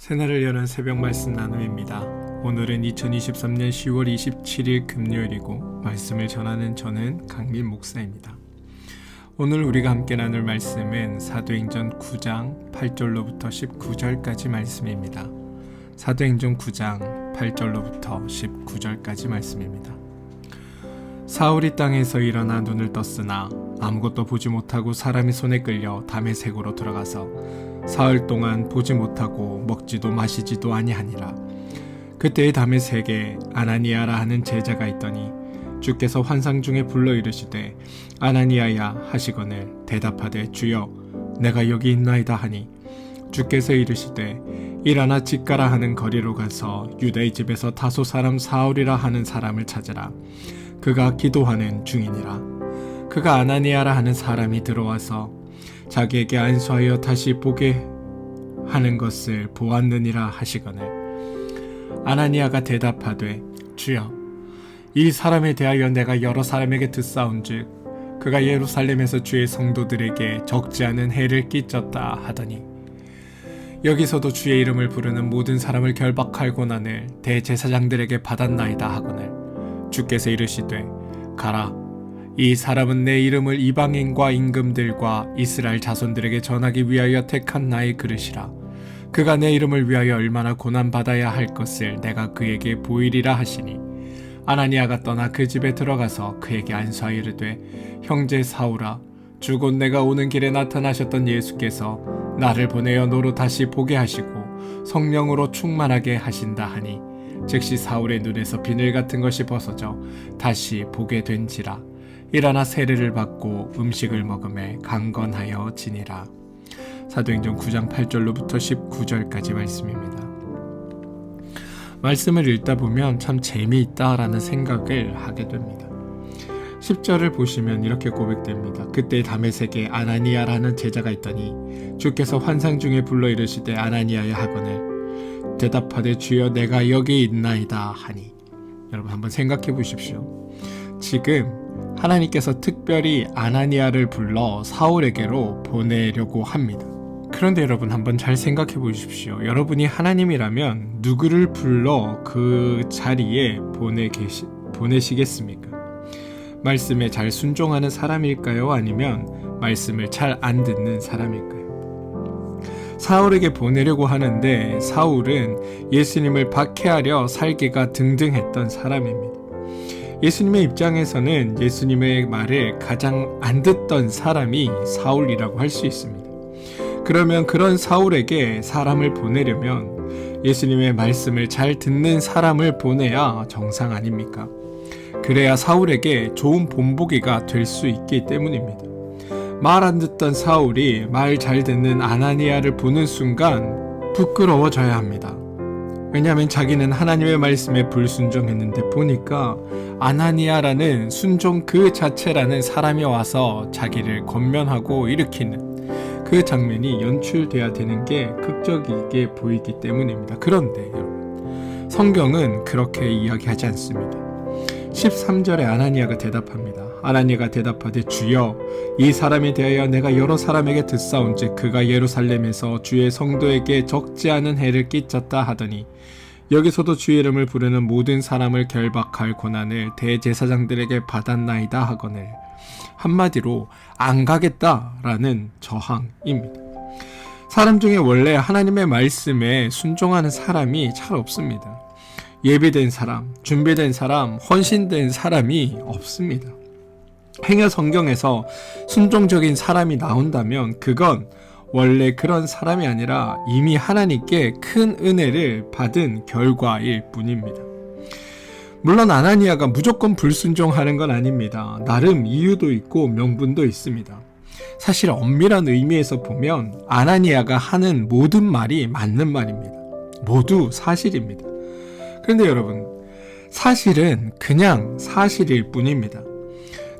새날을 여는 새벽 말씀 나눔입니다. 오늘은 2023년 10월 27일 금요일이고 말씀을 전하는 저는 강민 목사입니다. 오늘 우리가 함께 나눌 말씀은 사도행전 9장 8절로부터 19절까지 말씀입니다. 사도행전 9장 8절로부터 19절까지 말씀입니다. 사울이 땅에서 일어나 눈을 떴으나 아무것도 보지 못하고 사람의 손에 끌려 다메섹으로 들어가서 사흘 동안 보지 못하고 먹지도 마시지도 아니하니라. 그때에 다메섹에 아나니아라 하는 제자가 있더니 주께서 환상 중에 불러 이르시되 아나니아야 하시거늘 대답하되 주여 내가 여기 있나이다 하니 주께서 이르시되 일어나 집가라 하는 거리로 가서 유다의 집에서 다소 사람 사울이라 하는 사람을 찾으라. 그가 기도하는 중이니라. 그가 아나니아라 하는 사람이 들어와서 자기에게 안수하여 다시 보게 하는 것을 보았느니라 하시거늘 아나니아가 대답하되 주여 이 사람에 대하여 내가 여러 사람에게 듣사온즉 그가 예루살렘에서 주의 성도들에게 적지 않은 해를 끼쳤다 하더니 여기서도 주의 이름을 부르는 모든 사람을 결박할 고난을 대제사장들에게 받았나이다 하거늘 주께서 이르시되 가라. 이 사람은 내 이름을 이방인과 임금들과 이스라엘 자손들에게 전하기 위하여 택한 나의 그릇이라. 그가 내 이름을 위하여 얼마나 고난받아야 할 것을 내가 그에게 보이리라 하시니 아나니아가 떠나 그 집에 들어가서 그에게 안수하여 이르되 형제 사울아 주 곧 내가 오는 길에 나타나셨던 예수께서 나를 보내어 너로 다시 보게 하시고 성령으로 충만하게 하신다 하니 즉시 사울의 눈에서 비늘 같은 것이 벗어져 다시 보게 된지라. 일어나 세례를 받고 음식을 먹음에 강건하여 지니라. 사도행전 9장 8절로부터 19절까지 말씀입니다. 말씀을 읽다 보면 참 재미있다라는 생각을 하게 됩니다. 10절을 보시면 이렇게 고백됩니다. 그때 다메섹에 아나니아라는 제자가 있더니 주께서 환상 중에 불러 이르시되 아나니아야 하거늘 대답하되 주여 내가 여기 있나이다 하니 여러분 한번 생각해 보십시오. 지금 하나님께서 특별히 아나니아를 불러 사울에게로 보내려고 합니다. 그런데 여러분 한번 잘 생각해 보십시오. 여러분이 하나님이라면 누구를 불러 그 자리에 보내시겠습니까? 말씀에 잘 순종하는 사람일까요? 아니면 말씀을 잘 안 듣는 사람일까요? 사울에게 보내려고 하는데 사울은 예수님을 박해하려 살기가 등등했던 사람입니다. 예수님의 입장에서는 예수님의 말을 가장 안 듣던 사람이 사울이라고 할 수 있습니다. 그러면 그런 사울에게 사람을 보내려면 예수님의 말씀을 잘 듣는 사람을 보내야 정상 아닙니까? 그래야 사울에게 좋은 본보기가 될 수 있기 때문입니다. 말 안 듣던 사울이 말 잘 듣는 아나니아를 보는 순간 부끄러워져야 합니다. 왜냐하면 자기는 하나님의 말씀에 불순종했는데 보니까 아나니아라는 순종 그 자체라는 사람이 와서 자기를 권면하고 일으키는 그 장면이 연출돼야 되는 게 극적이게 보이기 때문입니다. 그런데 여러분 성경은 그렇게 이야기하지 않습니다. 13절에 아나니아가 대답합니다. 아나니아가 대답하되 주여 이 사람에 대하여 내가 여러 사람에게 듣사온즉 그가 예루살렘에서 주의 성도에게 적지 않은 해를 끼쳤다 하더니 여기서도 주의 이름을 부르는 모든 사람을 결박할 고난을 대제사장들에게 받았나이다 하거늘 한마디로 안 가겠다라는 저항입니다. 사람 중에 원래 하나님의 말씀에 순종하는 사람이 잘 없습니다. 예비된 사람, 준비된 사람, 헌신된 사람이 없습니다. 행여 성경에서 순종적인 사람이 나온다면 그건 원래 그런 사람이 아니라 이미 하나님께 큰 은혜를 받은 결과일 뿐입니다. 물론 아나니아가 무조건 불순종하는 건 아닙니다. 나름 이유도 있고 명분도 있습니다. 사실 엄밀한 의미에서 보면 아나니아가 하는 모든 말이 맞는 말입니다. 모두 사실입니다. 그런데 여러분, 사실은 그냥 사실일 뿐입니다.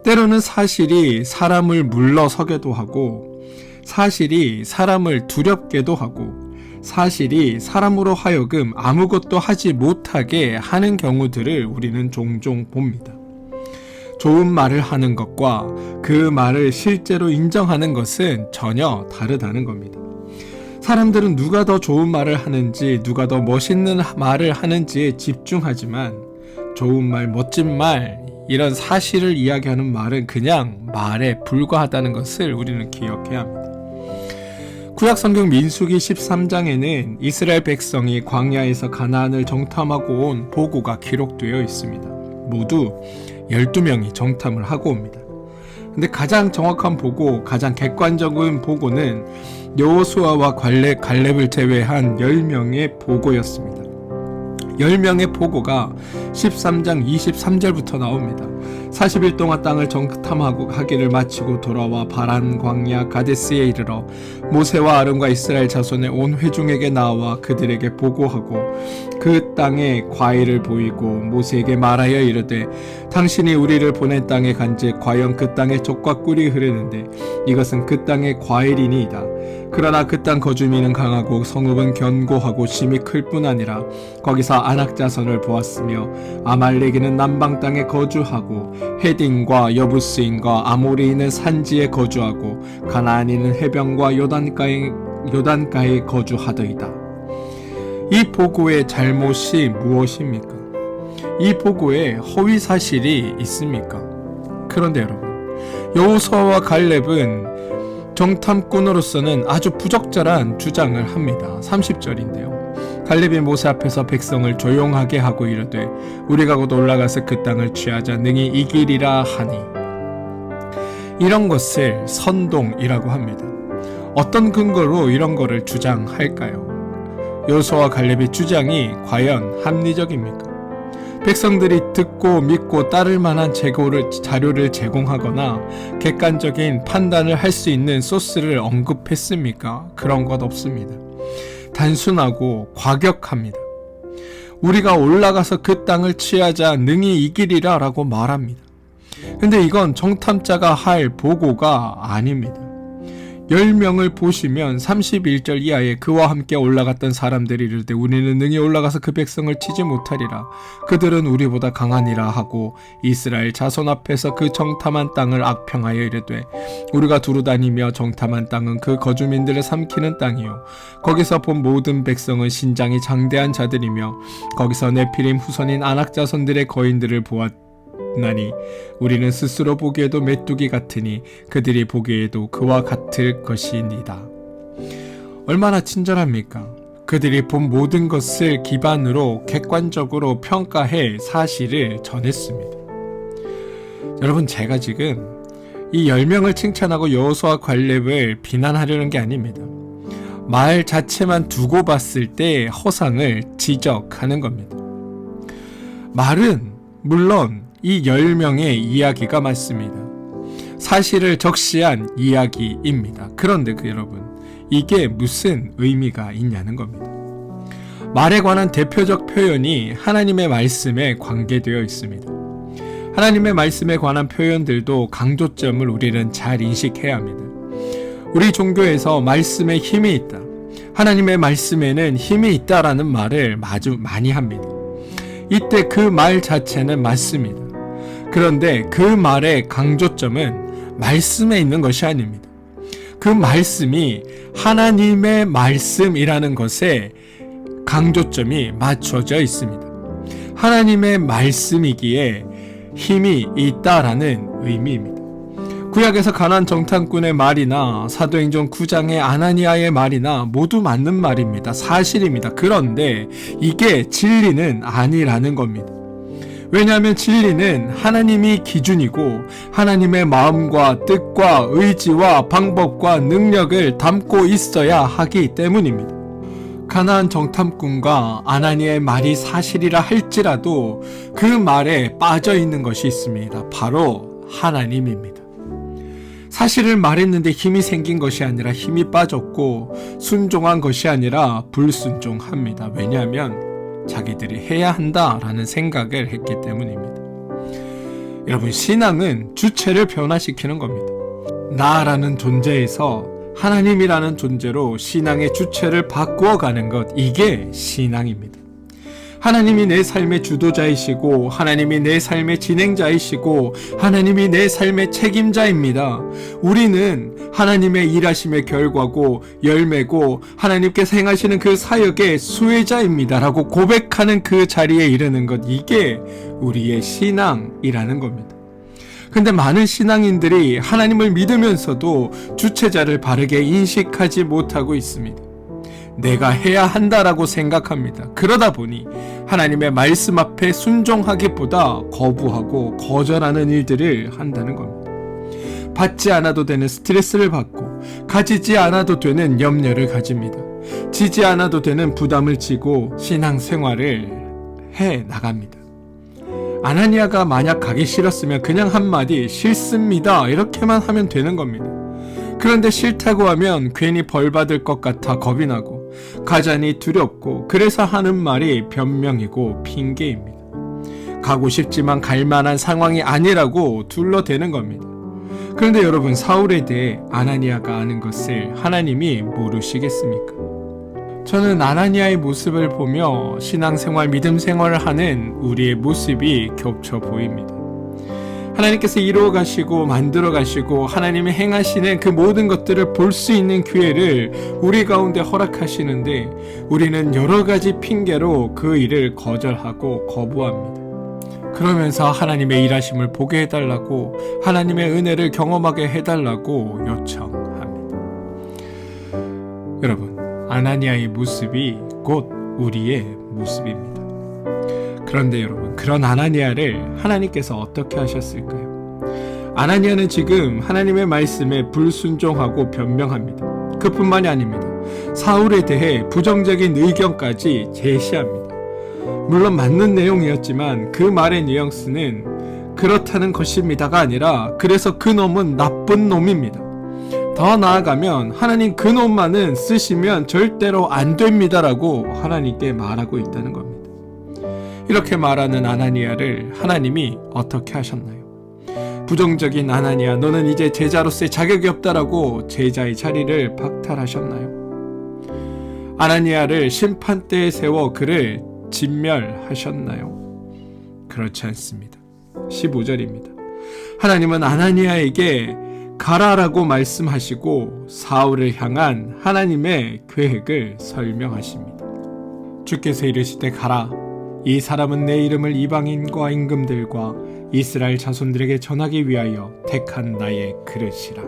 때로는 사실이 사람을 물러서게도 하고 사실이 사람을 두렵게도 하고 사실이 사람으로 하여금 아무것도 하지 못하게 하는 경우들을 우리는 종종 봅니다. 좋은 말을 하는 것과 그 말을 실제로 인정하는 것은 전혀 다르다는 겁니다. 사람들은 누가 더 좋은 말을 하는지, 누가 더 멋있는 말을 하는지에 집중하지만 좋은 말, 멋진 말, 이런 사실을 이야기하는 말은 그냥 말에 불과하다는 것을 우리는 기억해야 합니다. 구약성경 민수기 13장에는 이스라엘 백성이 광야에서 가나안을 정탐하고 온 보고가 기록되어 있습니다. 모두 12명이 정탐을 하고 옵니다. 근데 가장 정확한 보고, 가장 객관적인 보고는 여호수아와 갈렙을 제외한 10명의 보고였습니다. 10명의 보고가 13장 23절부터 나옵니다. 40일 동안 땅을 정탐하기를 마치고 돌아와 바란 광야 가데스에 이르러 모세와 아론과 이스라엘 자손의 온 회중에게 나와 그들에게 보고하고 그 땅에 과일을 보이고 모세에게 말하여 이르되 당신이 우리를 보낸 땅에 간즉 과연 그 땅에 젖과 꿀이 흐르는데 이것은 그 땅의 과일이니이다. 그러나 그 땅 거주민은 강하고 성읍은 견고하고 심히 클 뿐 아니라 거기서 아낙 자손을 보았으며 아말렉인은 남방 땅에 거주하고 헤딘과 여부스인과 아모리인은 산지에 거주하고 가나안인은 해변과 요단가에 거주하더이다. 이 보고의 잘못이 무엇입니까? 이 보고에 허위 사실이 있습니까? 그런데 여러분, 여호수아와 갈렙은 정탐꾼으로서는 아주 부적절한 주장을 합니다. 30절인데요. 갈렙이 모세 앞에서 백성을 조용하게 하고 이르되 우리가 곧 올라가서 그 땅을 취하자 능히 이기리라 하니, 이런 것을 선동이라고 합니다. 어떤 근거로 이런 거를 주장할까요? 여호수아와 갈렙의 주장이 과연 합리적입니까? 백성들이 듣고 믿고 따를 만한 자료를 제공하거나 객관적인 판단을 할 수 있는 소스를 언급했습니까? 그런 것 없습니다. 단순하고 과격합니다. 우리가 올라가서 그 땅을 취하자 능히 이기리라 라고 말합니다. 근데 이건 정탐자가 할 보고가 아닙니다. 10명을 보시면 31절 이하에 그와 함께 올라갔던 사람들이 이르되 우리는 능히 올라가서 그 백성을 치지 못하리라. 그들은 우리보다 강하니라 하고 이스라엘 자손 앞에서 그 정탐한 땅을 악평하여 이르되 우리가 두루다니며 정탐한 땅은 그 거주민들을 삼키는 땅이요 거기서 본 모든 백성은 신장이 장대한 자들이며 거기서 네피림 후손인 아낙 자손들의 거인들을 보았나니 우리는 스스로 보기에도 메뚜기 같으니 그들이 보기에도 그와 같을 것이니이다. 얼마나 친절합니까? 그들이 본 모든 것을 기반으로 객관적으로 평가해 사실을 전했습니다. 여러분, 제가 지금 이 10명을 칭찬하고 여호수아 갈렙을 비난하려는 게 아닙니다. 말 자체만 두고 봤을 때 허상을 지적하는 겁니다. 말은 물론 이 10명의 이야기가 맞습니다. 사실을 적시한 이야기입니다. 그런데 여러분, 이게 무슨 의미가 있냐는 겁니다. 말에 관한 대표적 표현이 하나님의 말씀에 관계되어 있습니다. 하나님의 말씀에 관한 표현들도 강조점을 우리는 잘 인식해야 합니다. 우리 종교에서 말씀에 힘이 있다, 하나님의 말씀에는 힘이 있다라는 말을 아주 많이 합니다. 이때 그 말 자체는 맞습니다. 그런데 그 말의 강조점은 말씀에 있는 것이 아닙니다. 그 말씀이 하나님의 말씀이라는 것에 강조점이 맞춰져 있습니다. 하나님의 말씀이기에 힘이 있다라는 의미입니다. 구약에서 가나안 정탐꾼의 말이나 사도행전 9장의 아나니아의 말이나 모두 맞는 말입니다. 사실입니다. 그런데 이게 진리는 아니라는 겁니다. 왜냐하면 진리는 하나님이 기준이고 하나님의 마음과 뜻과 의지와 방법과 능력을 담고 있어야 하기 때문입니다. 가나안 정탐꾼과 아나니아의 말이 사실이라 할지라도 그 말에 빠져 있는 것이 있습니다. 바로 하나님입니다. 사실을 말했는데 힘이 생긴 것이 아니라 힘이 빠졌고 순종한 것이 아니라 불순종합니다. 왜냐하면 자기들이 해야 한다라는 생각을 했기 때문입니다. 여러분, 신앙은 주체를 변화시키는 겁니다. 나라는 존재에서 하나님이라는 존재로 신앙의 주체를 바꾸어가는 것, 이게 신앙입니다. 하나님이 내 삶의 주도자이시고 하나님이 내 삶의 진행자이시고 하나님이 내 삶의 책임자입니다. 우리는 하나님의 일하심의 결과고 열매고 하나님께서 행하시는 그 사역의 수혜자입니다 라고 고백하는 그 자리에 이르는 것, 이게 우리의 신앙이라는 겁니다. 근데 많은 신앙인들이 하나님을 믿으면서도 주체자를 바르게 인식하지 못하고 있습니다. 내가 해야 한다라고 생각합니다. 그러다 보니 하나님의 말씀 앞에 순종하기보다 거부하고 거절하는 일들을 한다는 겁니다. 받지 않아도 되는 스트레스를 받고 가지지 않아도 되는 염려를 가집니다. 지지 않아도 되는 부담을 지고 신앙생활을 해 나갑니다. 아나니아가 만약 가기 싫었으면 그냥 한마디 싫습니다 이렇게만 하면 되는 겁니다. 그런데 싫다고 하면 괜히 벌 받을 것 같아 겁이 나고 가자니 두렵고 그래서 하는 말이 변명이고 핑계입니다. 가고 싶지만 갈 만한 상황이 아니라고 둘러대는 겁니다. 그런데 여러분, 사울에 대해 아나니아가 아는 것을 하나님이 모르시겠습니까? 저는 아나니아의 모습을 보며 신앙생활, 믿음생활을 하는 우리의 모습이 겹쳐 보입니다. 하나님께서 이루어 가시고 만들어 가시고 하나님이 행하시는 그 모든 것들을 볼 수 있는 기회를 우리 가운데 허락하시는데 우리는 여러 가지 핑계로 그 일을 거절하고 거부합니다. 그러면서 하나님의 일하심을 보게 해달라고, 하나님의 은혜를 경험하게 해달라고 요청합니다. 여러분, 아나니아의 모습이 곧 우리의 모습입니다. 그런데 여러분, 그런 아나니아를 하나님께서 어떻게 하셨을까요? 아나니아는 지금 하나님의 말씀에 불순종하고 변명합니다. 그뿐만이 아닙니다. 사울에 대해 부정적인 의견까지 제시합니다. 물론 맞는 내용이었지만 그 말의 뉘앙스는 그렇다는 것입니다가 아니라 그래서 그 놈은 나쁜 놈입니다. 더 나아가면 하나님 그 놈만은 쓰시면 절대로 안 됩니다라고 하나님께 말하고 있다는 겁니다. 이렇게 말하는 아나니아를 하나님이 어떻게 하셨나요? 부정적인 아나니아, 너는 이제 제자로서의 자격이 없다라고 제자의 자리를 박탈하셨나요? 아나니아를 심판대에 세워 그를 진멸하셨나요? 그렇지 않습니다. 15절입니다. 하나님은 아나니아에게 가라라고 말씀하시고 사울을 향한 하나님의 계획을 설명하십니다. 주께서 이르시되 가라. 이 사람은 내 이름을 이방인과 임금들과 이스라엘 자손들에게 전하기 위하여 택한 나의 그릇이라.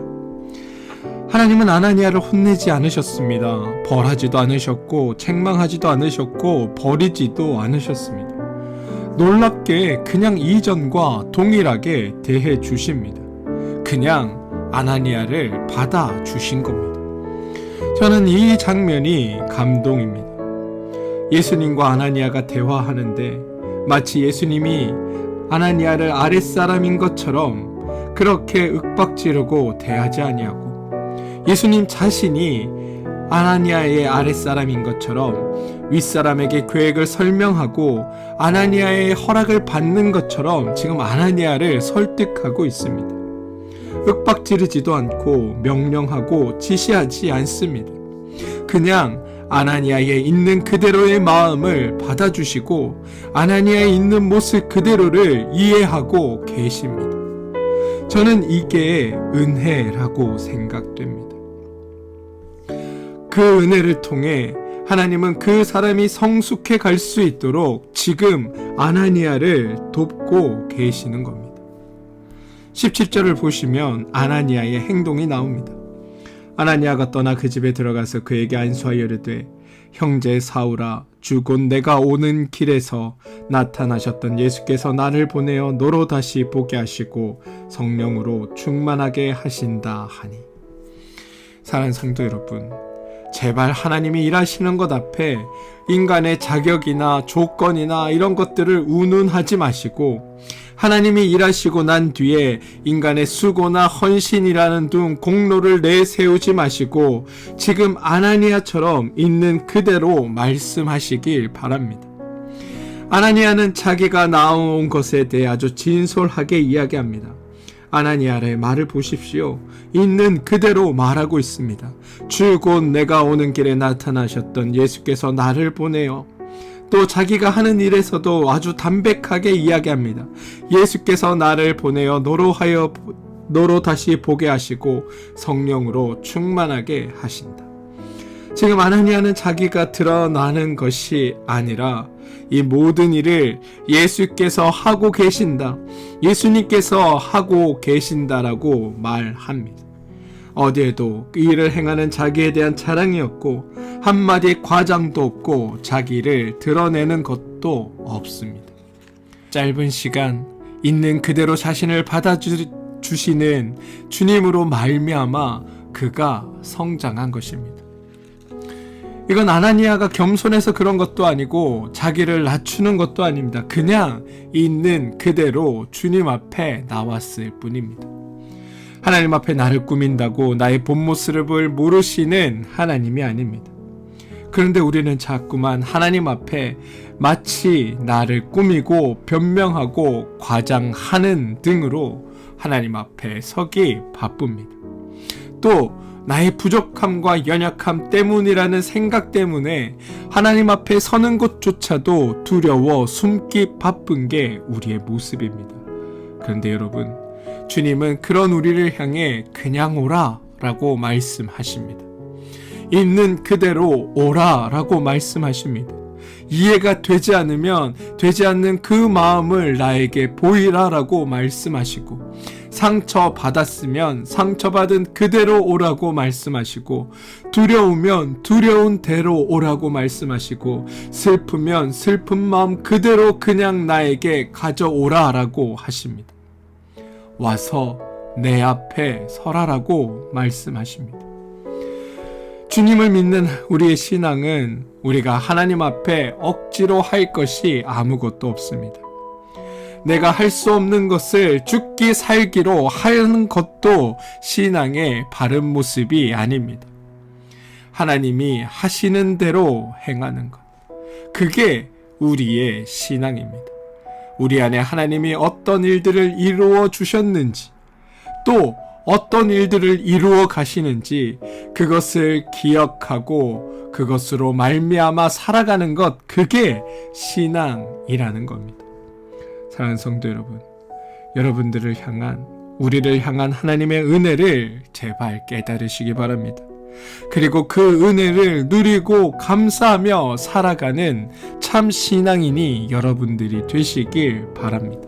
하나님은 아나니아를 혼내지 않으셨습니다. 벌하지도 않으셨고 책망하지도 않으셨고 버리지도 않으셨습니다. 놀랍게 그냥 이전과 동일하게 대해 주십니다. 그냥 아나니아를 받아주신 겁니다. 저는 이 장면이 감동입니다. 예수님과 아나니아가 대화하는데 마치 예수님이 아나니아를 아랫사람인 것처럼 그렇게 윽박지르고 대하지 아니하고 예수님 자신이 아나니아의 아랫사람인 것처럼 윗사람에게 계획을 설명하고 아나니아의 허락을 받는 것처럼 지금 아나니아를 설득하고 있습니다. 윽박지르지도 않고 명령하고 지시하지 않습니다. 그냥 아나니아에 있는 그대로의 마음을 받아주시고 아나니아에 있는 모습 그대로를 이해하고 계십니다. 저는 이게 은혜라고 생각됩니다. 그 은혜를 통해 하나님은 그 사람이 성숙해 갈 수 있도록 지금 아나니아를 돕고 계시는 겁니다. 17절을 보시면 아나니아의 행동이 나옵니다. 아나니아가 떠나 그 집에 들어가서 그에게 안수하여 이르되 형제 사울아, 주 곧 내가 오는 길에서 나타나셨던 예수께서 나를 보내어 너로 다시 보게 하시고 성령으로 충만하게 하신다 하니. 사랑하는 성도 여러분, 제발 하나님이 일하시는 것 앞에 인간의 자격이나 조건이나 이런 것들을 운운하지 마시고 하나님이 일하시고 난 뒤에 인간의 수고나 헌신이라는 등 공로를 내세우지 마시고 지금 아나니아처럼 있는 그대로 말씀하시길 바랍니다. 아나니아는 자기가 나온 것에 대해 아주 진솔하게 이야기합니다. 아나니아의 말을 보십시오. 있는 그대로 말하고 있습니다. 주 곧 내가 오는 길에 나타나셨던 예수께서 나를 보내어 또 자기가 하는 일에서도 아주 담백하게 이야기합니다. 예수께서 나를 보내어 너로 다시 보게 하시고 성령으로 충만하게 하신다. 지금 아나니아는 자기가 드러나는 것이 아니라 이 모든 일을 예수께서 하고 계신다, 예수님께서 하고 계신다라고 말합니다. 어디에도 이 일을 행하는 자기에 대한 자랑이었고 한마디 과장도 없고 자기를 드러내는 것도 없습니다. 짧은 시간 있는 그대로 자신을 받아주시는 주님으로 말미암아 그가 성장한 것입니다. 이건 아나니아가 겸손해서 그런 것도 아니고 자기를 낮추는 것도 아닙니다. 그냥 있는 그대로 주님 앞에 나왔을 뿐입니다. 하나님 앞에 나를 꾸민다고 나의 본 모습을 모르시는 하나님이 아닙니다. 그런데 우리는 자꾸만 하나님 앞에 마치 나를 꾸미고 변명하고 과장하는 등으로 하나님 앞에 서기 바쁩니다. 또 나의 부족함과 연약함 때문이라는 생각 때문에 하나님 앞에 서는 것조차도 두려워 숨기 바쁜 게 우리의 모습입니다. 그런데 여러분, 주님은 그런 우리를 향해 그냥 오라 라고 말씀하십니다. 있는 그대로 오라 라고 말씀하십니다. 이해가 되지 않으면 되지 않는 그 마음을 나에게 보이라 라고 말씀하시고, 상처받았으면 상처받은 그대로 오라고 말씀하시고, 두려우면 두려운 대로 오라고 말씀하시고, 슬프면 슬픈 마음 그대로 그냥 나에게 가져오라 라고 하십니다. 와서 내 앞에 서라라고 말씀하십니다. 주님을 믿는 우리의 신앙은 우리가 하나님 앞에 억지로 할 것이 아무것도 없습니다. 내가 할 수 없는 것을 죽기 살기로 하는 것도 신앙의 바른 모습이 아닙니다. 하나님이 하시는 대로 행하는 것, 그게 우리의 신앙입니다. 우리 안에 하나님이 어떤 일들을 이루어 주셨는지, 또 어떤 일들을 이루어 가시는지 그것을 기억하고 그것으로 말미암아 살아가는 것, 그게 신앙이라는 겁니다. 사랑하는 성도 여러분, 여러분들을 향한, 우리를 향한 하나님의 은혜를 제발 깨달으시기 바랍니다. 그리고 그 은혜를 누리고 감사하며 살아가는 참 신앙인이 여러분들이 되시길 바랍니다.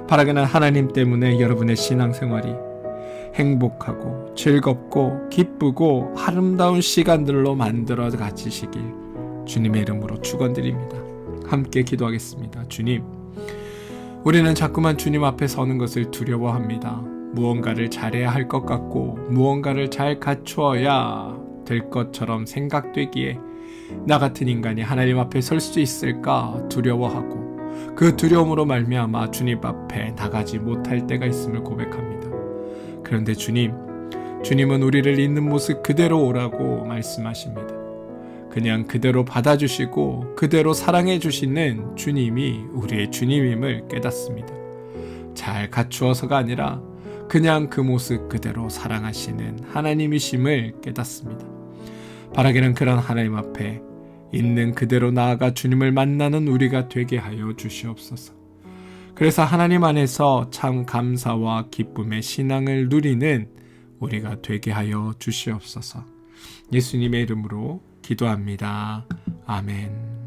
바라기는 하나님 때문에 여러분의 신앙생활이 행복하고 즐겁고 기쁘고 아름다운 시간들로 만들어 가지시길 주님의 이름으로 축원드립니다. 함께 기도하겠습니다. 주님, 우리는 자꾸만 주님 앞에 서는 것을 두려워합니다. 무언가를 잘해야 할 것 같고 무언가를 잘 갖추어야 될 것처럼 생각되기에 나 같은 인간이 하나님 앞에 설 수 있을까 두려워하고, 그 두려움으로 말미암아 주님 앞에 나가지 못할 때가 있음을 고백합니다. 그런데 주님은 우리를 있는 모습 그대로 오라고 말씀하십니다. 그냥 그대로 받아주시고 그대로 사랑해 주시는 주님이 우리의 주님임을 깨닫습니다. 잘 갖추어서가 아니라 그냥 그 모습 그대로 사랑하시는 하나님이심을 깨닫습니다. 바라기는 그런 하나님 앞에 있는 그대로 나아가 주님을 만나는 우리가 되게 하여 주시옵소서. 그래서 하나님 안에서 참 감사와 기쁨의 신앙을 누리는 우리가 되게 하여 주시옵소서. 예수님의 이름으로 기도합니다. 아멘.